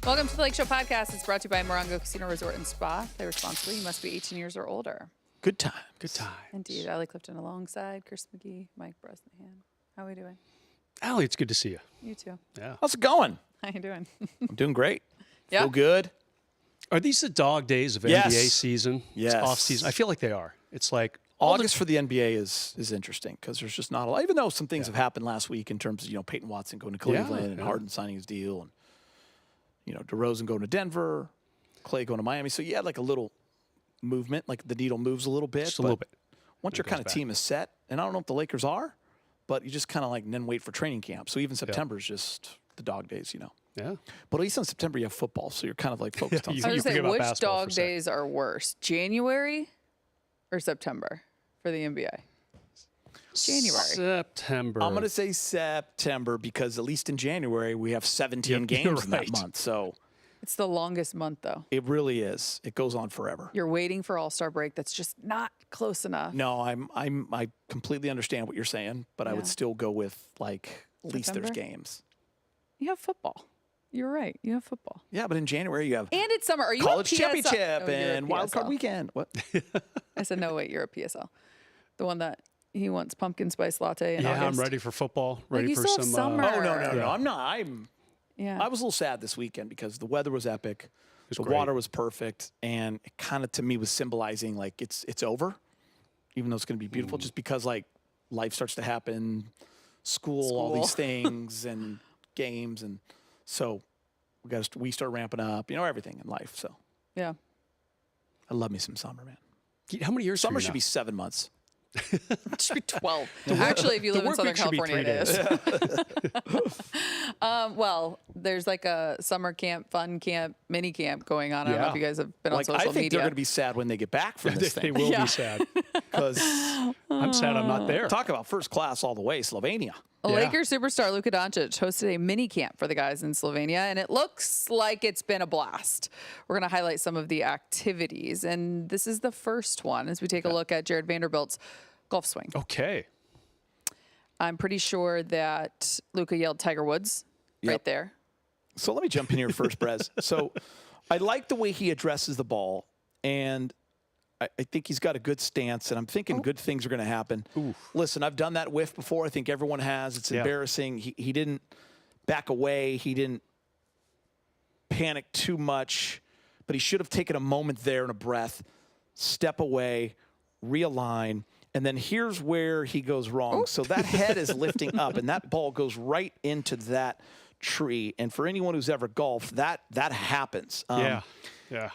Welcome to the Lakeshow podcast. It's brought to you by Morongo Casino Resort and Spa. Play responsibly. You must be 18 years or older. Good time. Good time. Indeed. Allie Clifton alongside Chris McGee, Mike Bresnahan. How are we doing? Allie, it's good to see you. You too. Yeah. How's it going? How you doing? I'm doing great. Yeah. Feel good. Are these the dog days of Yes. NBA season? Yes. It's off season. I feel like they are. It's like August for the NBA is interesting because there's just not a lot. Even though some things have happened last week in terms of Peyton Watson going to Cleveland and Harden signing his deal, and DeRozan going to Denver, Clay going to Miami. So you had like a little movement, like the needle moves a little bit. Just a little bit. Once your kind of team is set, and I don't know if the Lakers are, but you just kind of and then wait for training camp. So even September is just the dog days, Yeah. But at least in September you have football, so you're kind of focused on. You- I was forget going about to say, which basketball for dog a sec. days are worse, January or September for the NBA? January. September. I'm going to say September because at least in January we have 17 Yep, games you're in that right. month. So It's the longest month, though. it really is. It goes on forever. You're waiting for All-Star break. That's just not close enough. No, I completely understand what you're saying, but I would Yeah. still go with at least there's September? games. You have football. You're right. You have football. Yeah, but in January you have And it's summer. Are you college a PSL? championship Oh, you're a and wild card PSL. weekend. What? I said, no, wait, you're a PSL. The one that he wants pumpkin spice latte in Yeah, August. I'm ready for football. Like, Ready you for still have some. summer. Oh no, Yeah. I'm not. I was a little sad this weekend because the weather was epic. The great. water was perfect, and it kind of to me was symbolizing it's over, even though it's going to be beautiful. Just because life starts to happen, school, all these things, and games, and so we start ramping up, everything in life. So Yeah. I love me some summer, man. How many years? Summer for you should now? be 7 months. It should be 12. Actually, if you live in work Southern week should be California, 3 it days. is. Well, there's like a summer camp, fun camp, mini camp going on. I don't know if Yeah. you guys have been on social I think media. they're going to be sad when they get back from this They thing. will Yeah. be sad. Because I'm sad I'm not there. talk about first class all the way, Slovenia. Yeah. Lakers superstar Luka Doncic hosted a mini camp for the guys in Slovenia, and it looks like it's been a blast. We're going to highlight some of the activities, and this is the first one as we take a look at Jared Vanderbilt's golf swing. Okay. I'm pretty sure that Luka yelled Tiger Woods right Yep. there. So let me jump in here first, Brez. So I like the way he addresses the ball, and I think he's got a good stance, and I'm thinking good things are going to happen. Listen, I've done that whiff before. I think everyone has. It's embarrassing. He didn't back away. He didn't panic too much, but he should have taken a moment there and a breath, step away, realign, and then here's where he goes wrong. So that head is lifting up, and that ball goes right into that tree. And for anyone who's ever golfed, that happens. Yeah.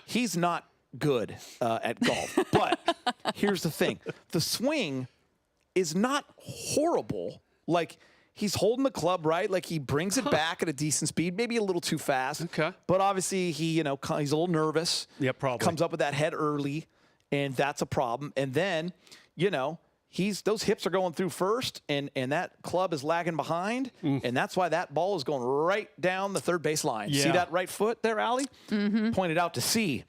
He's not good at golf. But here's the thing. The swing is not horrible. He's holding the club right. He brings it back at a decent speed, maybe a little too fast. Okay. But obviously, he's a little nervous. Yeah, probably. Comes up with that head early, and that's a problem. And then, those hips are going through first, and that club is lagging behind, and that's why that ball is going right down the third base line. Yeah. See that right foot there, Allie? Pointed out to C.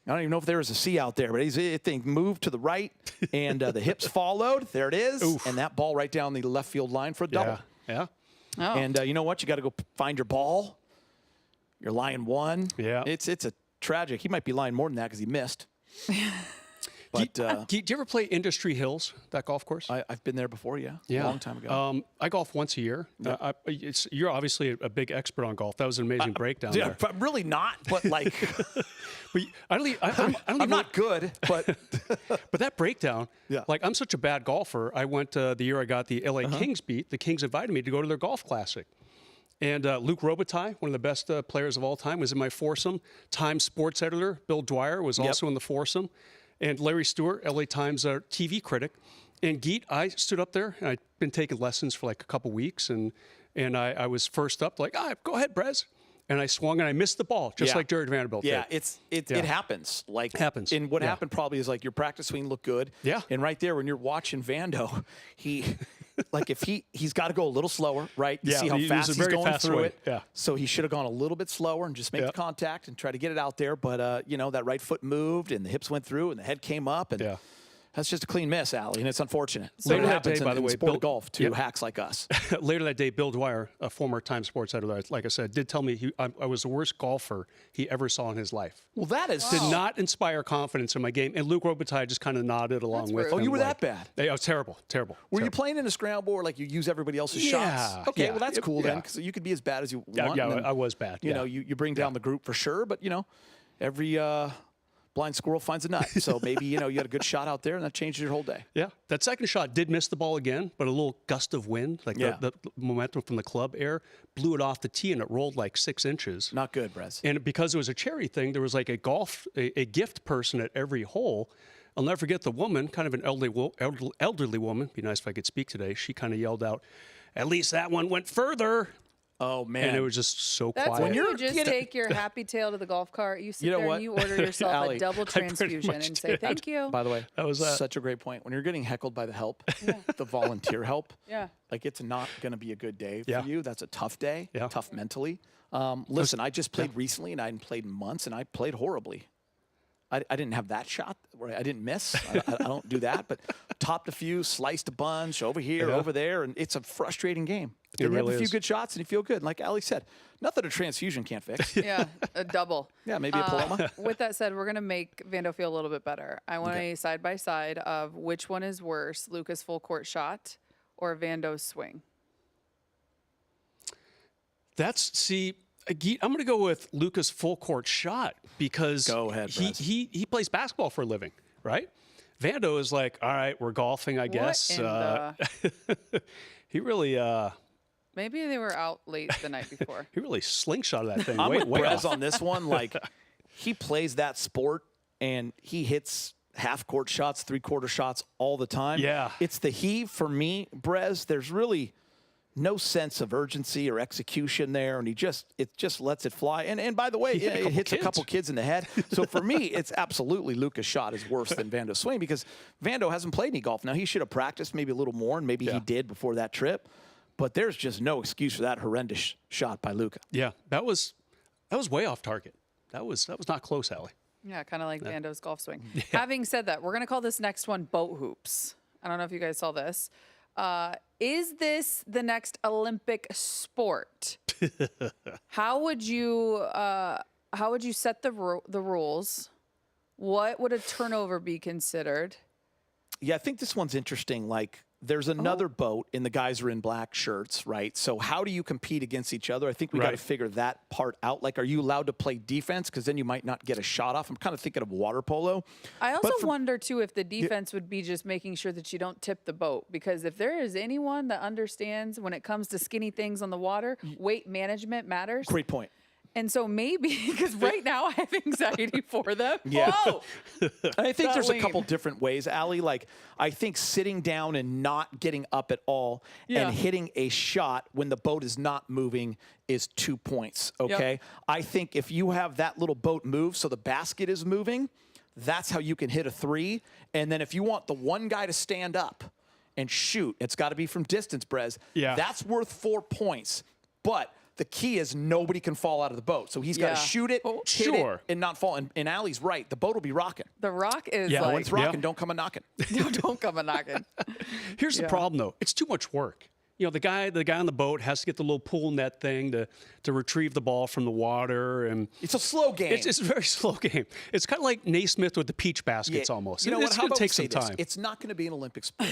I don't even know if there was a C out there, but I think moved to the right, and the hips followed. There it is, and that ball right down the left field line for a double. Yeah. Oh. And you know what? You got to go find your ball. You're lying one. Yeah. It's a tragic. He might be lying more than that because he missed. But Do you ever play Industry Hills, that golf course? I've been there before, a long time ago. I golf once a year. You're obviously a big expert on golf. That was an amazing breakdown Yeah, there. but really not. But But I don't I'm even- not good. But But that breakdown, Yeah. I'm such a bad golfer. I went the year I got the LA Kings beat. The Kings invited me to go to their golf classic. And Luke Robitaille, one of the best players of all time, was in my foursome. Times sports editor Bill Dwyer was also in the foursome. And Larry Stewart, LA Times TV critic. And Geet, I stood up there, and I'd been taking lessons for a couple weeks. And I was first up, go ahead, Brez. And I swung, and I missed the ball, just like Jared Vanderbilt did. it happens. Happens. And what happened probably is your practice swing looked good. Yeah. And right there, when you're watching Vando, if he's got to go a little slower, right? You see how it was fast a he's very going fast through swing. it. Yeah. So he should have gone a little bit slower and just make the contact and try to get it out there. But that right foot moved and the hips went through and the head came up and That's just a clean miss, Allie, and it's unfortunate. So Later that happens day, by in the way, sport Bill- of golf to Yep. hacks like us. Later that day, Bill Dwyer, a former Times Sports editor, like I said, did tell me I was the worst golfer he ever saw in his life. Well, that is Did not inspire confidence in my game. And Luke Robitaille just kind of nodded along That's with rude. him. Oh, you were like, that bad? Yeah, I was terrible. Were you playing in a scramble or like you use everybody else's Yeah, shots? Okay, yeah. well that's cool then, Yeah. because you could be as bad as you Yeah, want. yeah, and then, I was bad. You yeah. know, you bring down the group for sure, but every blind squirrel finds a nut. So maybe you had a good shot out there, and that changed your whole day. Yeah, that second shot did miss the ball again, but a little gust of wind, like Yeah. the momentum from the club air, blew it off the tee, and it rolled like 6 inches. Not good, Brez. And because it was a charity thing, there was like a gift person at every hole. I'll never forget the woman, kind of an elderly woman. Be nice if I could speak today. She kind of yelled out, "At least that one went further." Oh man, And it was just so That's quiet. when you you're just getting- take your happy tail to the golf cart. You sit You know there what? and you order yourself Allie, a double pretty transfusion much and say did. thank you. By the way, That was, such a great point. When you're getting heckled by the help, the volunteer help, Yeah. like it's not going to be a good day for Yeah. you. That's a tough day, Yeah. tough mentally. Listen, I just played recently, and I hadn't played in months, and I played horribly. I didn't have that shot where I didn't miss. I don't do that, but topped a few, sliced a bunch over here, Yeah. over there, and it's a frustrating game. It Then you really have a few is. good shots, and you feel good. And like Allie said, nothing a transfusion can't fix. Yeah, a double. Yeah, maybe a Paloma. With that said, we're going to make Vando feel a little bit better. I want a side by side of which one is worse, Luka's full court shot or Vando's swing. I'm going to go with Luka's full court shot because Go ahead, Brez. he plays basketball for a living, right? Vando is like, all right, we're golfing, I guess. in the- He really Maybe they were out late the night before. he really slingshotted that thing I'm way, with way Brez off. on this one. Like, he plays that sport, and he hits half-court shots, three-quarter shots all the time. Yeah. It's the heave for me, Brez. There's really no sense of urgency or execution there, and it just lets it fly. And by the way, He hit a it couple hits kids. a couple kids in the head. So for me, it's absolutely Luka's shot is worse than Vando's swing because Vando hasn't played any golf. Now, he should have practiced maybe a little more, and maybe he Yeah. did before that trip. But there's just no excuse for that horrendous shot by Luka. Yeah, that was way off target. That was not close, Allie. Yeah, kind of like Vando's golf swing. Having said that, we're going to call this next one boat hoops. I don't know if you guys saw this. Is this the next Olympic sport? How would you set the rules? What would a turnover be considered? Yeah, I think this one's interesting. Like, there's another boat, and the guys are in black shirts, right? So how do you compete against each other? I think we got to Right. figure that part out. Like, are you allowed to play defense? Because then you might not get a shot off. I'm kind of thinking of water polo. I also But for- wonder, too, if the defense would be just making sure that you don't tip the boat. Because if there is anyone that understands when it comes to skinny things on the water, weight management matters. Great point. And so maybe, because right now I have anxiety for them. Yeah. Whoa! I think there's a lean. couple different ways, Allie. Like, I think sitting down and not getting up at all Yeah. and hitting a shot when the boat is not moving is 2 points, okay? I think if you have that little boat move so the basket is moving, that's how you can hit a three. And then if you want the one guy to stand up and shoot, it's got to be from distance, Brez. Yeah. That's worth 4 points. But the key is nobody can fall out of the boat. So he's got Yeah. to shoot it, hit Sure. it, and not fall. And Allie's right. The boat will be rocking. The rock is Yeah, When like, it's rocking, don't come a knocking. don't come a knocking. Here's the problem, though. It's too much work. You know, the guy on the boat has to get the little pool net thing to retrieve the ball from the water, and It's a slow game. it's a very slow game. It's kind of like Naismith with the peach baskets, Yeah. almost. You know what? It's How going about to we take say some this? time. It's not going to be an Olympic sport,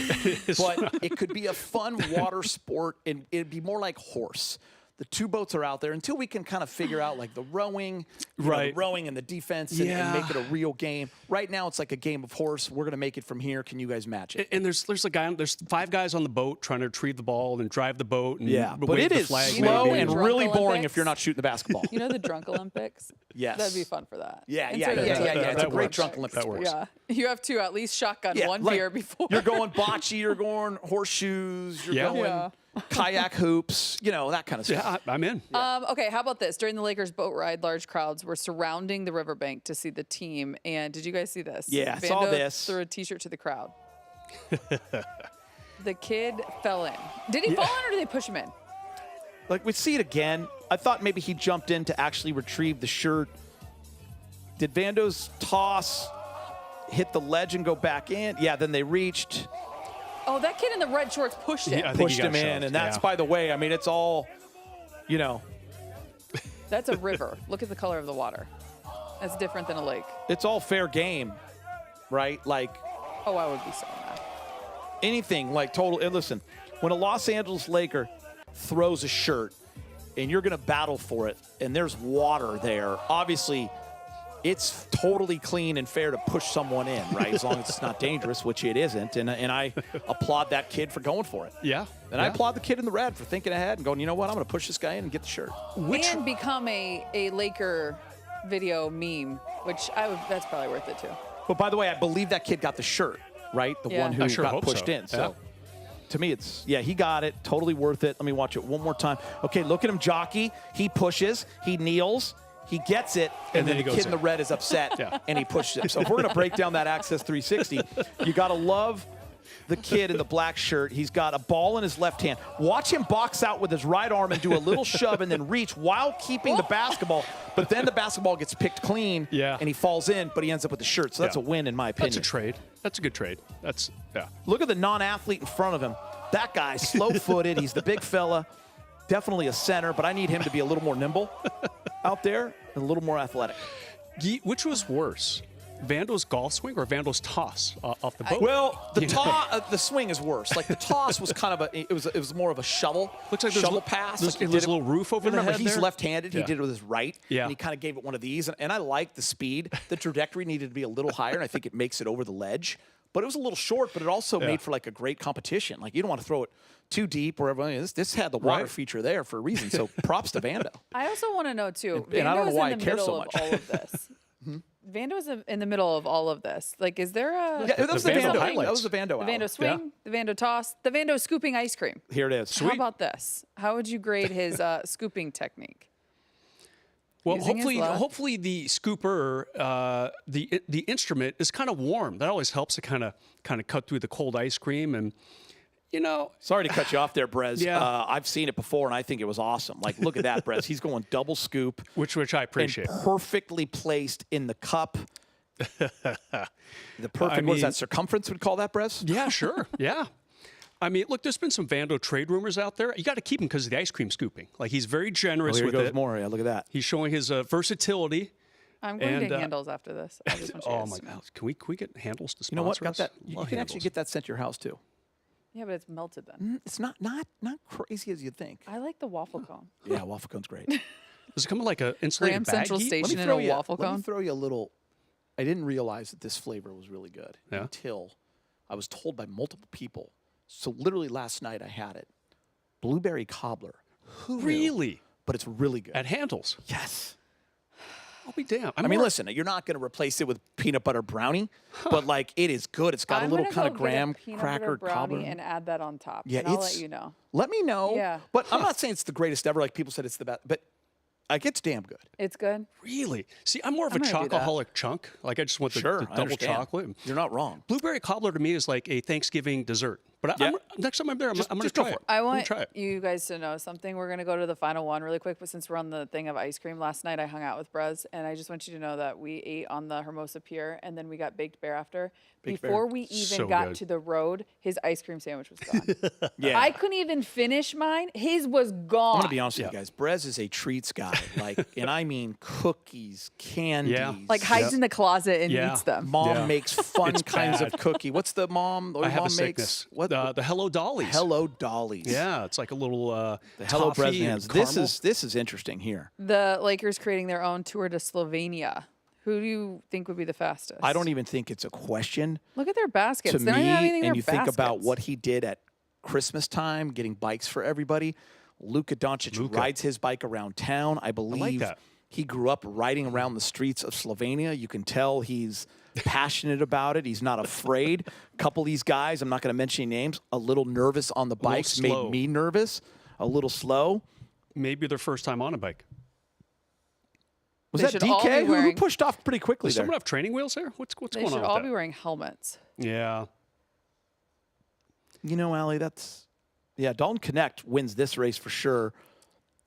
but it could be a fun water sport, and it'd be more like horse. The two boats are out there until we can kind of figure out like the rowing, the Right. rowing and the defense, and Yeah. make it a real game. Right now, it's like a game of horse. We're going to make it from here. Can you guys match it? And there's there's 5 guys on the boat trying to retrieve the ball and drive the boat. And But wave it the is flag, slow maybe. and Drunk really boring Olympics? if you're not shooting the basketball. You know the drunk Olympics? Yes. That'd be fun for that. Yeah. Insert a It's drunk a That great works. drunk Olympic That sport. works. Yeah. You have to at least shotgun one like, beer before. You're going bocce, you're going horseshoes, you're Yeah. going Yeah. kayak hoops, that kind of stuff. Yeah, I'm in. Okay, how about this? During the Lakers boat ride, large crowds were surrounding the riverbank to see the team. And did you guys see this? Yeah, I saw Vando this. threw a T-shirt to the crowd. The kid fell in. Did he fall in or did they push him in? Like, we see it again. I thought maybe he jumped in to actually retrieve the shirt. Did Vando's toss hit the ledge and go back in. Yeah, then they reached, Oh, that kid in the red shorts pushed him. Yeah, I think pushed he got him in. shoved, And that's, yeah. by the way, I mean, it's all, That's a river. Look at the color of the water. That's different than a lake. it's all fair game, right? Like, Oh, I would be so mad. anything like total. And listen, when a Los Angeles Laker throws a shirt and you're going to battle for it and there's water there, obviously it's totally clean and fair to push someone in, right? As long as it's not dangerous, which it isn't. And I applaud that kid for going for it. Yeah. And I applaud the kid in the red for thinking ahead and going, you know what, I'm going to push this guy in and get the shirt. And become a Laker video meme, which that's probably worth it too. But by the way, I believe that kid got the shirt, right? The Yeah. one who I sure got hope pushed so. in. So to me, he got it. Totally worth it. Let me watch it one more time. Okay, look at him jockey. He pushes. He kneels. He gets it. And then he the goes kid in the in. red is upset, and he pushes it. So if we're going to break down that Access 360, you got to love the kid in the black shirt. He's got a ball in his left hand. Watch him box out with his right arm and do a little shove and then reach while keeping the basketball. But then the basketball gets picked clean, Yeah. and he falls in, but he ends up with the shirt. So that's a win, in my opinion. That's a trade. That's a good trade. Yeah. Look at the non-athlete in front of him. That guy, slow-footed. He's the big fella. Definitely a center, but I need him to be a little more nimble out there and a little more athletic. Which was worse, Vando's golf swing or Vando's toss off the boat? Well, the swing is worse. Like the toss was kind of it was more of a shovel. Looks like there's shovel a pass. there's Like he a did it- little roof over the Remember, head he's there? left-handed. He Yeah. did it with his right. Yeah. And he kind of gave it one of these. And I like the speed. The trajectory needed to be a little higher, and I think it makes it over the ledge. But it was a little short, but it also made for like a great competition. Like you don't want to throw it too deep or everything. This had the water Right. feature there for a reason. So props to Vando. I also want to know too. And I don't know Vando's why in I the care middle so of much. all of this. Vando's in the middle of all of this. Like, is there a Yeah, that was the Vando Vando. highlights. That was the Vando. the Vando swing, the Vando toss, the Vando scooping ice cream? Here it is. How about this? How would you grade his scooping technique? Well, Using his left. hopefully the scooper, the instrument is kind of warm. That always helps to kind of cut through the cold ice cream, and Sorry to cut you off there, Brez. Yeah. I've seen it before, and I think it was awesome. Like, look at that, Brez. He's going double scoop. which I appreciate. And perfectly placed in the cup. The perfect, what is mean- that, circumference we'd call that, Brez? Yeah, sure. Yeah. I mean, look, there's been some Vando trade rumors out there. You got to keep him because of the ice cream scooping. Like, he's very generous Here with goes it. more. Yeah, look at that. He's showing his versatility. I'm going And, to handles after this. I just want you Oh guys my to know. God! Can we get handles to sponsor You know what? Got us? that. You Love can actually handles. get that sent to your house, too. Yeah, but it's melted then. It's not crazy as you'd think. I like the waffle cone. Yeah, waffle cone's great. Does it come in like an insulated Graham bag? Central Heat? Station in a waffle Let me cone. throw you a little. I didn't realize that this flavor was really good Yeah? until I was told by multiple people. So literally last night I had it. Blueberry cobbler. Who knew? Really? But it's really good. At handles? Yes. I'll be damned. I mean, listen, you're not going to replace it with peanut butter brownie, but like it is good. It's got I'm a little gonna kind go of get a graham peanut cracker butter brownie cobbler. and add that on top. Yeah, and I'll it's- let you know. Let me know. Yeah. But I'm not saying it's the greatest ever. Like people said it's the best, but like it's damn good. It's good. Really? See, I'm more of I'm a gonna do that. chocoholic chunk. Like I just want the, Sure, the I double understand. chocolate. You're not wrong. Blueberry cobbler to me is like a Thanksgiving dessert. But Yeah. next time I'm there, I'm going to just go try for it. it. I I'm gonna want try it. you guys to know something. We're going to go to the final one really quick, but since we're on the thing of ice cream, last night I hung out with Brez, and I just want you to know that we ate on the Hermosa Pier, and then we got Baked Bear after. Baked Bear. Before we even So got good. to the road, his ice cream sandwich was gone. Yeah. I couldn't even finish mine. His was gone. I'm gonna be honest with you guys. Brez is a treats guy. Like, and I mean cookies, candies. Like hides in the closet and Yeah. eats them. Mom Yeah. makes fun It's kinds bad. of cookie. What's the mom? Or I have mom a makes sickness. what? The Hello Dollies. Hello Dollies. Yeah, it's like a little The Hello toffee and Bresnahans. caramel. This is interesting here. The Lakers creating their own tour to Slovenia. Who do you think would be the fastest? I don't even think it's a question Look at their baskets. to They don't even have anything me. in And their you think about baskets. what he did at Christmas time, getting bikes for everybody. Luka Doncic rides his bike around town. I believe that. he grew up riding around the streets of Slovenia. You can tell he's passionate about it. He's not afraid. A couple of these guys, I'm not going to mention any names, a little nervous on the bikes, slow. made me nervous, a little slow. Maybe their first time on a bike. Was They that should all DK be who wearing- pushed off pretty quickly Does there? someone have training wheels there? What's They going should on all with be that? wearing helmets. Yeah. You know, Allie, Dalton Connect wins this race for sure.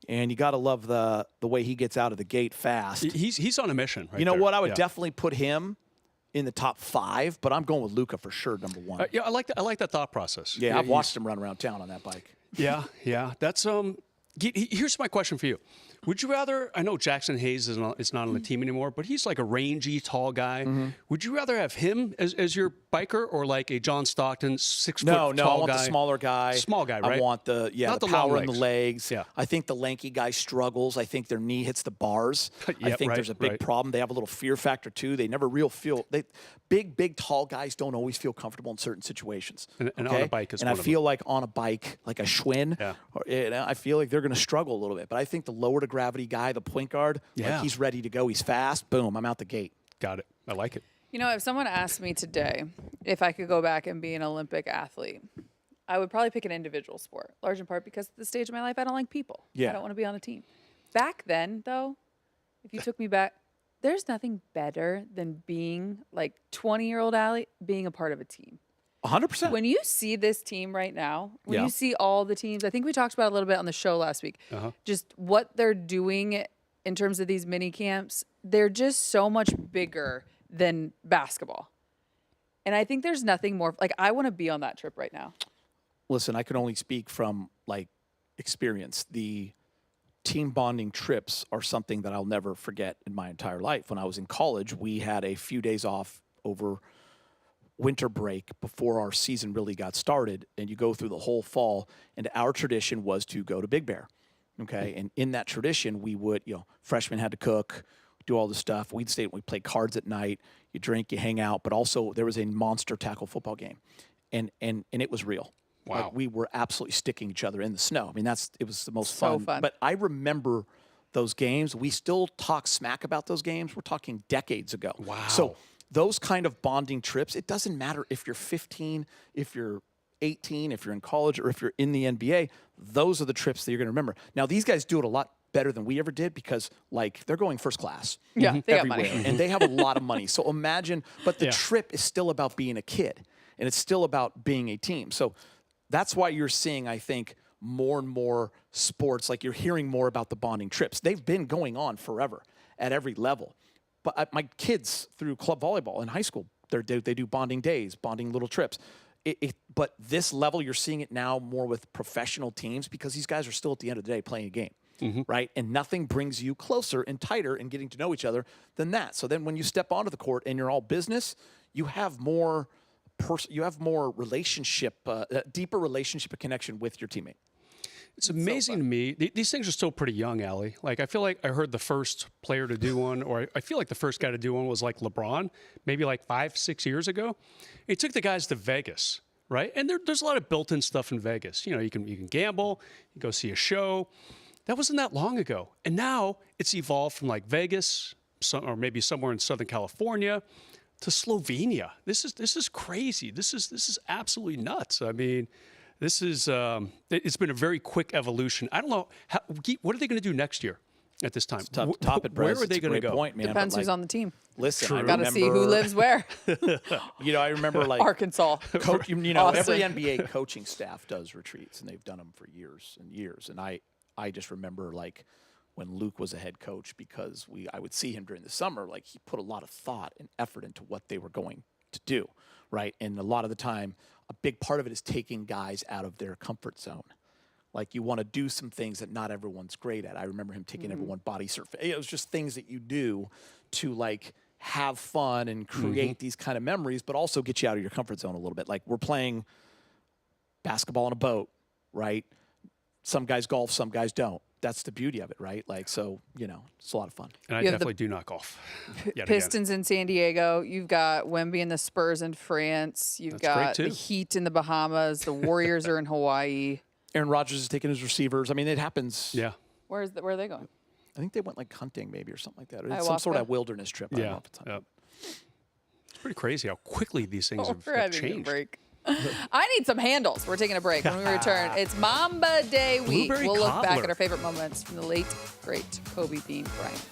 And you got to love the way he gets out of the gate fast. He's on a mission right You know there. what? I would Yeah. definitely put him in the top 5, but I'm going with Luka for sure, number 1. Yeah, I like that thought process. Yeah, I've watched him run around town on that bike. Yeah. That's here's my question for you. Would you rather? I know Jackson Hayes is not on the team anymore, but he's like a rangy, tall guy. Would you rather have him as your biker or like a John Stockton 6 foot tall guy? No, I want the smaller guy. Small guy, right? I want the Not the the power long in the legs. legs. Yeah. I think the lanky guy struggles. I think their knee hits the bars. I think there's a big problem. They have a little fear factor too. They never feel big tall guys don't always feel comfortable in certain situations. And on a bike is and one I of feel like on a bike, like a Schwinn, I feel like they're going to struggle a little bit. But I think the lower to gravity guy, the point guard, like he's ready to go. He's fast. Boom, I'm out the gate. Got it. I like it. You know, if someone asked me today if I could go back and be an Olympic athlete, I would probably pick an individual sport, large in part because at this stage of my life, I don't like people. Yeah. I don't want to be on a team. Back then, though, if you took me back, there's nothing better than being like 20-year-old Allie, being a part of a team. 100%. When you see this team right now, when you see all the teams, I think we talked about it a little bit on the show last week, just what they're doing in terms of these mini camps, they're just so much bigger than basketball. And I think there's nothing more, like I want to be on that trip right now. Listen, I can only speak from like experience. The team bonding trips are something that I'll never forget in my entire life. When I was in college, we had a few days off over winter break before our season really got started, and you go through the whole fall, and our tradition was to go to Big Bear. Okay. And in that tradition, we would, freshmen had to cook, do all the stuff. We'd play cards at night, you drink, you hang out, but also there was a monster tackle football game. And it was real. Wow. Like we were absolutely sticking each other in the snow. I mean, it was the most So fun. fun. But I remember those games. We still talk smack about those games. We're talking decades ago. Wow. So those kind of bonding trips, it doesn't matter if you're 15, if you're 18, if you're in college, or if you're in the NBA, those are the trips that you're going to remember. Now, these guys do it a lot better than we ever did because, like, they're going first class. Yeah, they got everywhere, money. and they have a lot of money. So imagine, but the trip is still about being a kid, and it's still about being a team. So that's why you're seeing, I think, more and more sports, like you're hearing more about the bonding trips. They've been going on forever at every level. But my kids through club volleyball in high school, they do bonding days, bonding little trips. But this level, you're seeing it now more with professional teams because these guys are still at the end of the day playing a game, right? And nothing brings you closer and tighter and getting to know each other than that. So then when you step onto the court and you're all business, you have more relationship, deeper relationship and connection with your teammate. It's amazing to me. These things are still pretty young, Allie. Like, I feel like I heard the first player to do one, or I feel like the first guy to do one was like LeBron, maybe like 5-6 years ago. He took the guys to Vegas, right? And there's a lot of built-in stuff in Vegas. You can gamble, you go see a show. That wasn't that long ago. And now it's evolved from like Vegas, or maybe somewhere in Southern California, to Slovenia. This is crazy. This is absolutely nuts. I mean, this is it's been a very quick evolution. I don't know what are they going to do next year at this time. Top it, where are they going to go? Point, man. Depends who's on the team. Listen, I Got to see who lives where. I remember like Arkansas. Austin. Every NBA coaching staff does retreats, and they've done them for years and years. And I just remember like when Luke was a head coach, because I would see him during the summer, like he put a lot of thought and effort into what they were going to do, right? And a lot of the time, a big part of it is taking guys out of their comfort zone. Like you want to do some things that not everyone's great at. I remember him taking everyone body surfing. It was just things that you do to like have fun and create these kind of memories, but also get you out of your comfort zone a little bit. Like we're playing basketball on a boat, right? Some guys golf, some guys don't. That's the beauty of it, right? Like, so, it's a lot of fun. And I definitely do not golf. Pistons in San Diego. You've got Wemby and the Spurs in France. You've got the Heat in the Bahamas. The Warriors are in Hawaii. Aaron Rodgers is taking his receivers. I mean, it happens. Yeah. Where are they going? I think they went like hunting maybe or something like that. Or Ayahuasca? some sort of wilderness trip. I don't know if it's yeah. It's pretty crazy how quickly these things We're have having a changed. break. I need some handles. We're taking a break. When we return, it's Mamba Day week. Blueberry We'll look back cobbler. at our favorite moments from the late, great Kobe Bryant.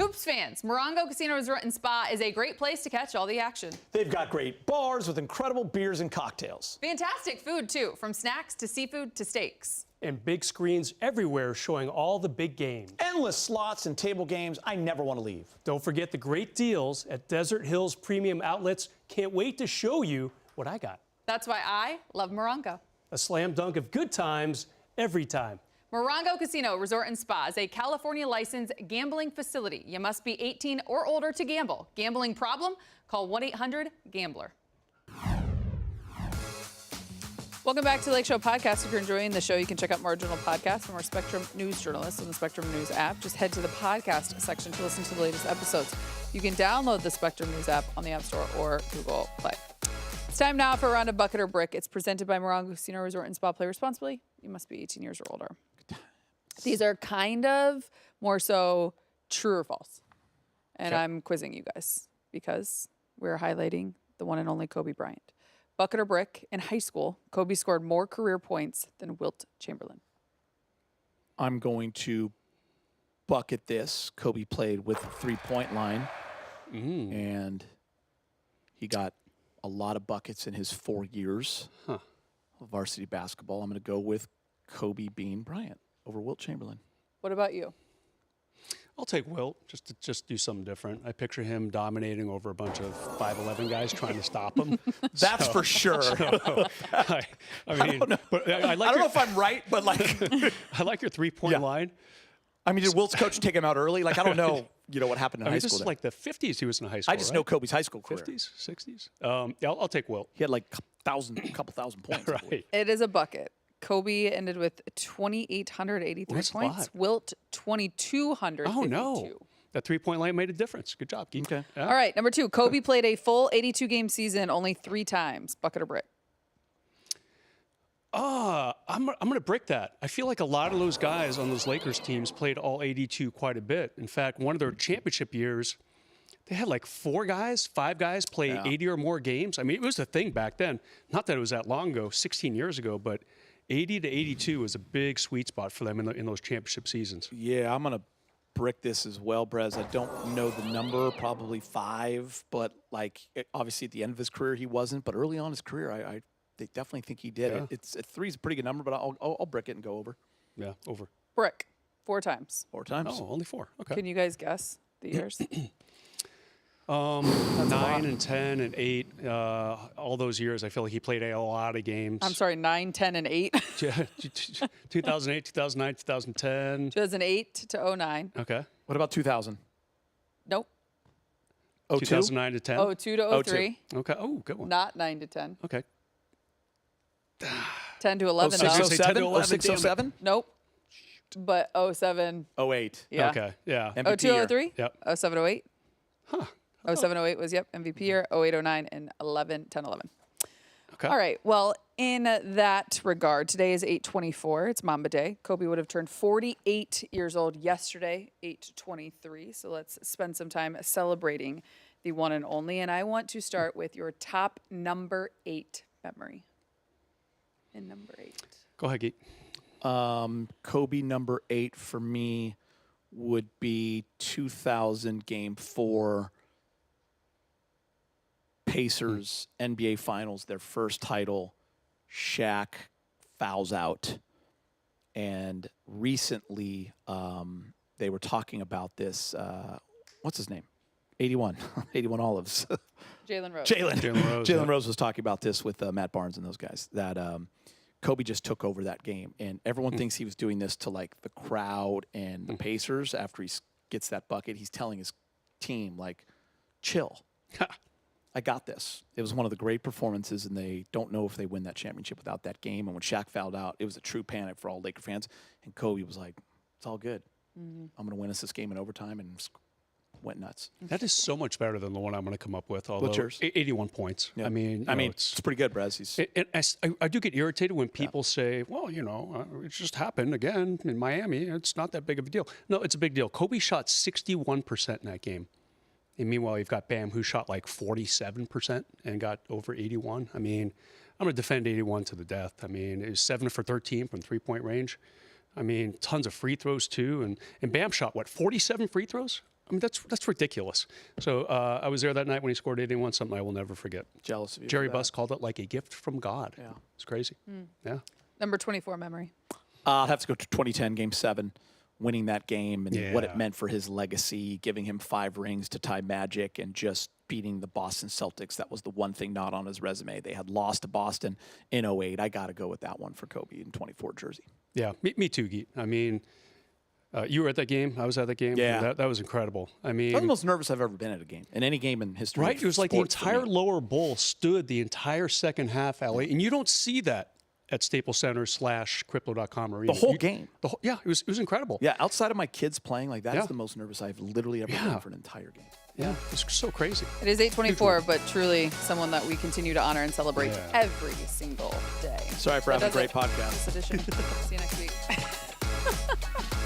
Hoops fans, Morongo Casino Resort and Spa is a great place to catch all the action. They've got great bars with incredible beers and cocktails. Fantastic food, too, from snacks to seafood to steaks. And big screens everywhere showing all the big games. Endless slots and table games. I never want to leave. Don't forget the great deals at Desert Hills Premium Outlets. Can't wait to show you what I got. That's why I love Morongo. A slam dunk of good times every time. Morongo Casino Resort and Spa is a California licensed gambling facility. You must be 18 or older to gamble. Gambling problem? Call 1-800-GAMBLER. Welcome back to the Lakeshow podcast. If you're enjoying the show, you can check out more original podcasts from our Spectrum News journalists on the Spectrum News app. Just head to the podcast section to listen to the latest episodes. You can download the Spectrum News app on the App Store or Google Play. It's time now for a round of Bucket or Brick. It's presented by Morongo Casino Resort and Spa. Play responsibly. You must be 18 years or older. These are kind of more so true or false. And Okay. I'm quizzing you guys because we're highlighting the one and only Kobe Bryant. Bucket or brick, in high school, Kobe scored more career points than Wilt Chamberlain. I'm going to bucket this. Kobe played with a three-point line, and he got a lot of buckets in his 4 years of varsity basketball. I'm going to go with Kobe Bean Bryant over Wilt Chamberlain. What about you? I'll take Wilt just to do something different. I picture him dominating over a bunch of 5'11" guys trying to stop him. That's for sure. I mean, but I like I don't know your, if I'm right, but like, I like your three-point line. I mean, did Wilt's coach take him out early? Like, I don't know, what happened in I high mean, this school. is there. like the 50s he was in high school, I just right? know Kobe's high school career. 50s, 60s. Yeah, I'll take Wilt. He had like a couple thousand points. I believe. Right. It is a bucket. Kobe ended with 2,883 That's a points. lot. Wilt, 2,252. Oh, no. That three-point line made a difference. Good job, Geek. Okay. Yeah. All right, number 2. Kobe played a full 82-game season only 3 times. Bucket or brick? I'm going to brick that. I feel like a lot of those guys on those Lakers teams played all 82 quite a bit. In fact, one of their championship years, they had like 5 guys play 80 or more games. I mean, it was a thing back then. Not that it was that long ago, 16 years ago, but 80 to 82 was a big sweet spot for them in those championship seasons. Yeah, I'm going to brick this as well, Brez. I don't know the number, probably 5, but like obviously at the end of his career he wasn't, but early on in his career I definitely think he did. Yeah. It's 3 is a pretty good number, but I'll brick it and go over Yeah, over. Brick, 4 times. 4 times. Oh, only 4. Okay. Can you guys guess the years? 9 and 10 and 8, all those years, I feel like he played a lot of games. I'm sorry, 9, 10, and 8. 2008, 2009, 2010. 2008 to 09. Okay. What about 2000? Nope. 02? 2009 to 10. 02 to 03. Okay. Oh, good one. Not 9 to 10. Okay. 10 to 11. 06, though. say 10 to 11, 06, damn it. 07? Nope. But 07. 08. Yeah. Okay. Yeah. MVP 02, year. 03? Yep. 07, 08. Huh. 07, 08 was, MVP year. 08, 09, and 11, 10, 11. Okay. All right. Well, in that regard, today is 8/24. It's Mamba Day. Kobe would have turned 48 years old yesterday, 8/23. So let's spend some time celebrating the one and only. And I want to start with your top number 8 memory. And number 8. Go ahead, Geek. Kobe number 8 for me would be 2000 Game 4 Pacers NBA Finals, their first title. Shaq fouls out. And recently they were talking about this. What's his name? 81. 81 Olives. Jalen Rose. Jalen Rose, yeah. Rose was talking about this with Matt Barnes and those guys, that Kobe just took over that game. And everyone thinks he was doing this to like the crowd and the Pacers. After he gets that bucket, he's telling his team, like, chill. I got this. It was one of the great performances, and they don't know if they win that championship without that game. And when Shaq fouled out, it was a true panic for all Laker fans. And Kobe was like, it's all good. I'm going to win us this game in overtime, and went nuts. That is so much better than the one I'm going to come up with. Although What's yours? 81 points. Yeah. I mean, it's pretty good, Brez. I do get irritated when people say, well, it just happened again in Miami. It's not that big of a deal. No, it's a big deal. Kobe shot 61% in that game. And meanwhile, you've got Bam, who shot like 47% and got over 81. I mean, I'm going to defend 81 to the death. I mean, it was 7 for 13 from three-point range. I mean, tons of free throws, too. And Bam shot, 47 free throws? I mean, that's ridiculous. So I was there that night when he scored 81, something I will never forget. Jealous of you. Jerry Buss called it like a gift from God. Yeah. It's crazy. Yeah. Number 24 memory. I'll have to go to 2010 Game 7, winning that game and what it Yeah. meant for his legacy, giving him 5 rings to tie Magic and just beating the Boston Celtics. That was the one thing not on his resume. They had lost to Boston in 08. I got to go with that one for Kobe in 24 jersey. Yeah, me too, Geet. I mean, you were at that game. I was at that game. Yeah. That was incredible. I mean, I'm the most nervous I've ever been at a game, in any game in history. right? of It was like the sports for entire me. lower bowl stood the entire second half, Allie, and you don't see that at Staples Center / Crypto.com arena. The whole game. Yeah, it was incredible. Yeah, outside of my kids playing, like that's Yeah. the most nervous I've literally ever been for an entire game. Yeah, it's so crazy. It is 8:24, but truly someone that we continue to honor and celebrate Yeah. every single day. Sorry for That having a does great it. podcast. This edition. See you next week.